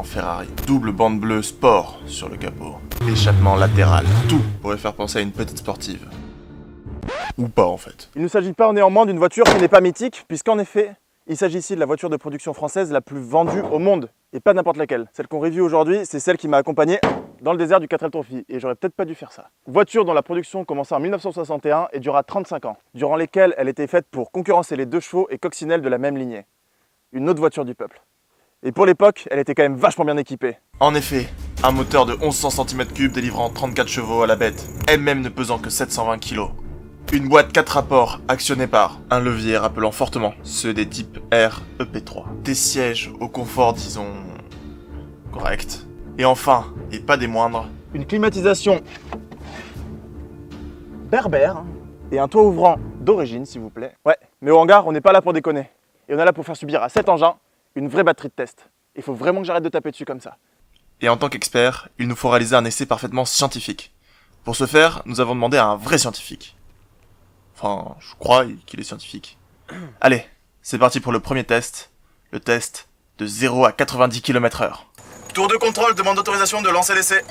Ferrari. Double bande bleue sport sur le capot. Échappement latéral. Tout pourrait faire penser à une petite sportive. Ou pas en fait. Il ne s'agit pas néanmoins d'une voiture qui n'est pas mythique, puisqu'en effet, il s'agit ici de la voiture de production française la plus vendue au monde. Et pas n'importe laquelle. Celle qu'on review aujourd'hui, c'est celle qui m'a accompagné dans le désert du 4L Trophy. Et j'aurais peut-être pas dû faire ça. Voiture dont la production commença en 1961 et dura 35 ans, durant lesquels elle était faite pour concurrencer les 2 chevaux et coccinelles de la même lignée. Une autre voiture du peuple. Et pour l'époque, elle était quand même vachement bien équipée. En effet, un moteur de 1100 cm3 délivrant 34 chevaux à la bête, elle-même ne pesant que 720 kg. Une boîte 4 rapports actionnée par un levier rappelant fortement ceux des types R, EP3. Des sièges au confort, disons, correct. Et enfin, et pas des moindres, Une climatisation berbère et un toit ouvrant d'origine, s'il vous plaît. Ouais, mais au hangar, on n'est pas là pour déconner. Et on est là pour faire subir à cet engin une vraie batterie de test. Il faut vraiment que j'arrête de taper dessus comme ça. et en tant qu'expert, il nous faut réaliser un essai parfaitement scientifique. Pour ce faire, nous avons demandé à un vrai scientifique. Enfin, je crois qu'il est scientifique. Allez, c'est parti pour le premier test. Le test de 0 à 90 km/h. Tour de contrôle, demande d'autorisation de lancer l'essai. Ok,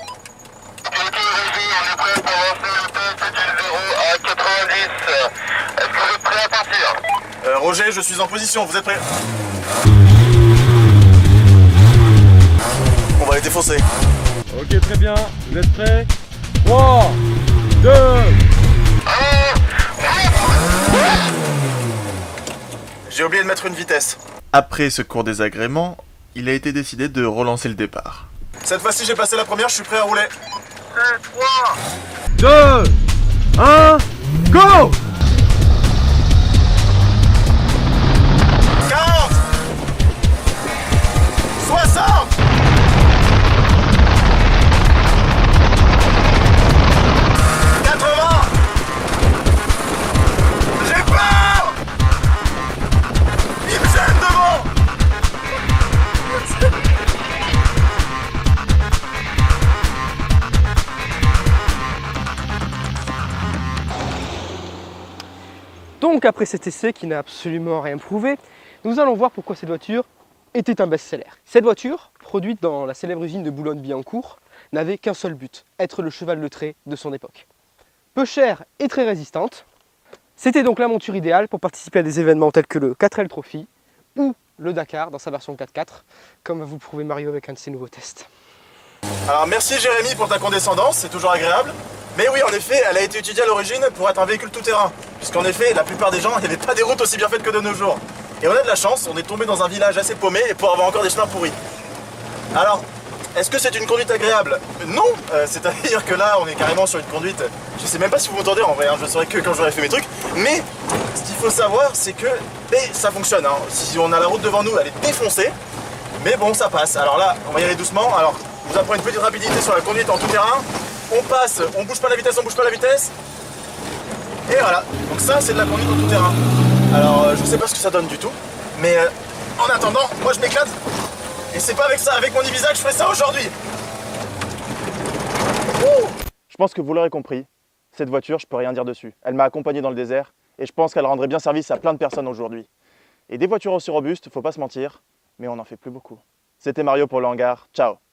vas-y, on est prêt pour lancer le test du 0 à 90. Est-ce que vous êtes prêts à partir? Roger, je suis en position, vous êtes prêts? On va les défoncer. Ok, très bien. Vous êtes prêts? 3, 2... J'ai oublié de mettre une vitesse. Après ce court désagrément, il a été décidé de relancer le départ. Cette fois-ci, j'ai passé la première, je suis prêt à rouler. 3, 2, 1, go! 40 60 80 J'ai peur! Il me gêne devant! Donc après cet essai qui n'a absolument rien prouvé, nous allons voir pourquoi cette voiture était un best-seller. Cette voiture, produite dans la célèbre usine de Boulogne-Billancourt, n'avait qu'un seul but, être le cheval de trait de son époque. Peu chère et très résistante, c'était donc la monture idéale pour participer à des événements tels que le 4L Trophy ou le Dakar dans sa version 4x4, comme va vous le prouver Mario avec un de ses nouveaux tests. Alors merci Jérémy pour ta condescendance, c'est toujours agréable. Mais oui, en effet, elle a été étudiée à l'origine pour être un véhicule tout-terrain. Puisqu'en effet, la plupart des gens, il n'y avait pas des routes aussi bien faites que de nos jours. Et on a de la chance, on est tombé dans un village assez paumé et pour avoir encore des chemins pourris. Alors, est-ce que c'est une conduite agréable? Non, c'est-à-dire que là, on est carrément sur une conduite... Je sais même pas si vous m'entendez en vrai, hein, je ne saurais que quand j'aurai fait mes trucs. Mais, ce qu'il faut savoir, c'est que ça fonctionne. Hein. Si on a la route devant nous, elle est défoncée. Mais bon, ça passe. Alors là, on va y aller doucement. Alors, je vous apprends une petite rapidité sur la conduite en tout-terrain. On passe, on bouge pas la vitesse, on bouge pas la vitesse. Et voilà, donc ça c'est de la conduite en tout terrain. Alors je sais pas ce que ça donne du tout. Mais en attendant, moi je m'éclate. Et c'est pas avec ça, avec mon Ibiza que je ferai ça aujourd'hui. Je pense que vous l'aurez compris, cette voiture, je peux rien dire dessus. Elle m'a accompagné dans le désert et je pense qu'elle rendrait bien service à plein de personnes aujourd'hui. Et des voitures aussi robustes, faut pas se mentir, mais on n'en fait plus beaucoup. C'était Mario pour le hangar, ciao!